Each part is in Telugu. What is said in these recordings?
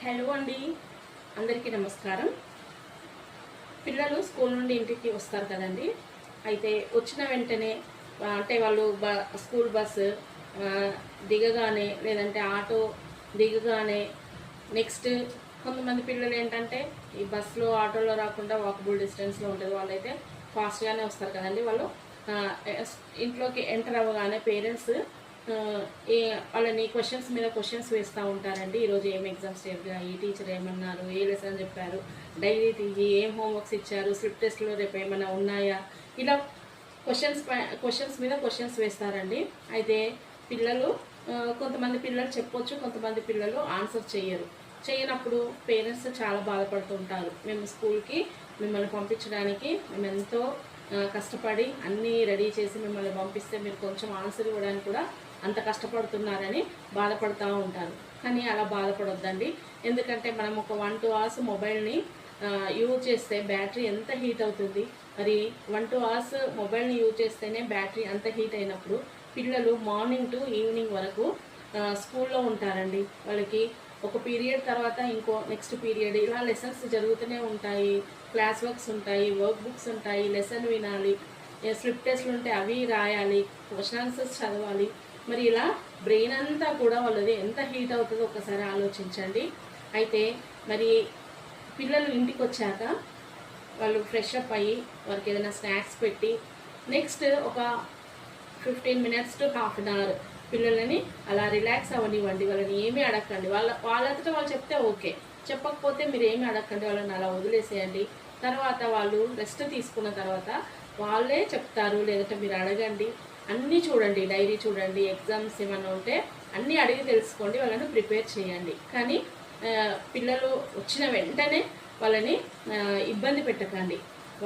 హలో అండి, అందరికీ నమస్కారం. పిల్లలు స్కూల్ నుండి ఇంటికి వస్తారు కదండి. అయితే వచ్చిన వెంటనే అంటే వాళ్ళు స్కూల్ బస్సు దిగగానే లేదంటే ఆటో దిగగానే నెక్స్ట్ కొంతమంది పిల్లలు ఏంటంటే ఈ బస్సులో ఆటోలో రాకుండా వాకబుల్ డిస్టెన్స్లో ఉంటుంది. వాళ్ళైతే ఫాస్ట్గానే వస్తారు కదండి. వాళ్ళు ఇంట్లోకి ఎంటర్ అవ్వగానే పేరెంట్స్ వాళ్ళని క్వశ్చన్స్ మీద క్వశ్చన్స్ వేస్తూ ఉంటారండి. ఈరోజు ఏం ఎగ్జామ్స్ జరిగాయి, టీచర్ ఏమన్నారు, ఏ లెసన్ చెప్పారు, డైలీ తీసి ఏం హోంవర్క్స్ ఇచ్చారు, స్లిప్ టెస్ట్లో రేపు ఏమైనా ఉన్నాయా, ఇలా క్వశ్చన్స్ మీద క్వశ్చన్స్ వేస్తారండి. అయితే పిల్లలు కొంతమంది పిల్లలు చెప్పొచ్చు, కొంతమంది పిల్లలు ఆన్సర్ చేయనప్పుడు పేరెంట్స్ చాలా బాధపడుతుంటారు. మేము స్కూల్కి మిమ్మల్ని పంపించడానికి మేము ఎంతో కష్టపడి అన్నీ రెడీ చేసి మిమ్మల్ని పంపిస్తే మీరు కొంచెం ఆన్సర్ ఇవ్వడానికి కూడా అంత కష్టపడుతున్నారని బాధపడుతూ ఉంటారు. కానీ అలా బాధపడొద్దండి. ఎందుకంటే మనం ఒక 1-2 అవర్స్ మొబైల్ని యూజ్ చేస్తే బ్యాటరీ ఎంత హీట్ అవుతుంది. మరి 1-2 అవర్స్ మొబైల్ని యూజ్ చేస్తేనే బ్యాటరీ అంత హీట్ అయినప్పుడు పిల్లలు మార్నింగ్ టు ఈవినింగ్ వరకు స్కూల్లో ఉంటారండి. వాళ్ళకి ఒక పీరియడ్ తర్వాత ఇంకో నెక్స్ట్ పీరియడ్ ఇలా లెసన్స్ జరుగుతూనే ఉంటాయి. క్లాస్ వర్క్స్ ఉంటాయి, వర్క్ బుక్స్ ఉంటాయి, లెసన్ వినాలి, స్లిప్ టెస్ట్లు ఉంటే అవి రాయాలి, క్వశ్చన్ ఆన్సర్స్ చదవాలి. మరి ఇలా బ్రెయిన్ అంతా కూడా వాళ్ళది ఎంత హీట్ అవుతుందో ఒకసారి ఆలోచించండి. అయితే మరి పిల్లలు ఇంటికి వచ్చాక వాళ్ళు ఫ్రెష్ అప్ అయ్యి వాళ్ళకి ఏదైనా స్నాక్స్ పెట్టి నెక్స్ట్ ఒక 15 minutes to ½ hour పిల్లలని అలా రిలాక్స్ అవ్వనివ్వండి. వాళ్ళని ఏమీ అడగండి. వాళ్ళంతటా వాళ్ళు చెప్తే ఓకే, చెప్పకపోతే మీరు ఏమీ అడగండి, వాళ్ళని అలా వదిలేసేయండి. తర్వాత వాళ్ళు రెస్ట్ తీసుకున్న తర్వాత వాళ్ళే చెప్తారు, లేదంటే మీరు అడగండి. అన్నీ చూడండి, డైరీ చూడండి, ఎగ్జామ్స్ ఏమైనా ఉంటే అన్నీ అడిగి తెలుసుకోండి, వాళ్ళని ప్రిపేర్ చేయండి. కానీ పిల్లలు వచ్చిన వెంటనే వాళ్ళని ఇబ్బంది పెట్టకండి.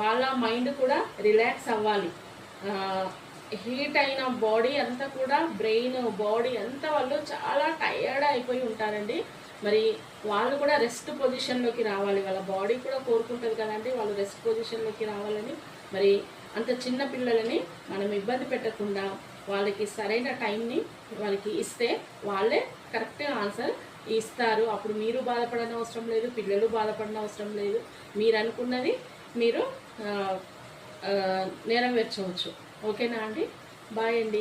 వాళ్ళ మైండ్ కూడా రిలాక్స్ అవ్వాలి. హీట్ అయిన బాడీ అంతా కూడా బ్రెయిన్ బాడీ అంతా వాళ్ళు చాలా టయర్డ్ అయిపోయి ఉంటారండి. మరి వాళ్ళు కూడా రెస్ట్ పొజిషన్లోకి రావాలి. వాళ్ళ బాడీ కూడా కోరుకుంటుంది కదండి వాళ్ళు రెస్ట్ పొజిషన్లోకి రావాలని. మరి అంత చిన్న పిల్లలని మనం ఇబ్బంది పెట్టకుండా వాళ్ళకి సరైన టైంని వాళ్ళకి ఇస్తే వాళ్ళే కరెక్ట్గా ఆన్సర్ ఇస్తారు. అప్పుడు మీరు బాధపడని అవసరం లేదు, పిల్లలు బాధపడని అవసరం లేదు. మీరు అనుకున్నది మీరు నెరవేర్చవచ్చు. ఓకేనా అండి? బాయ్ అండి.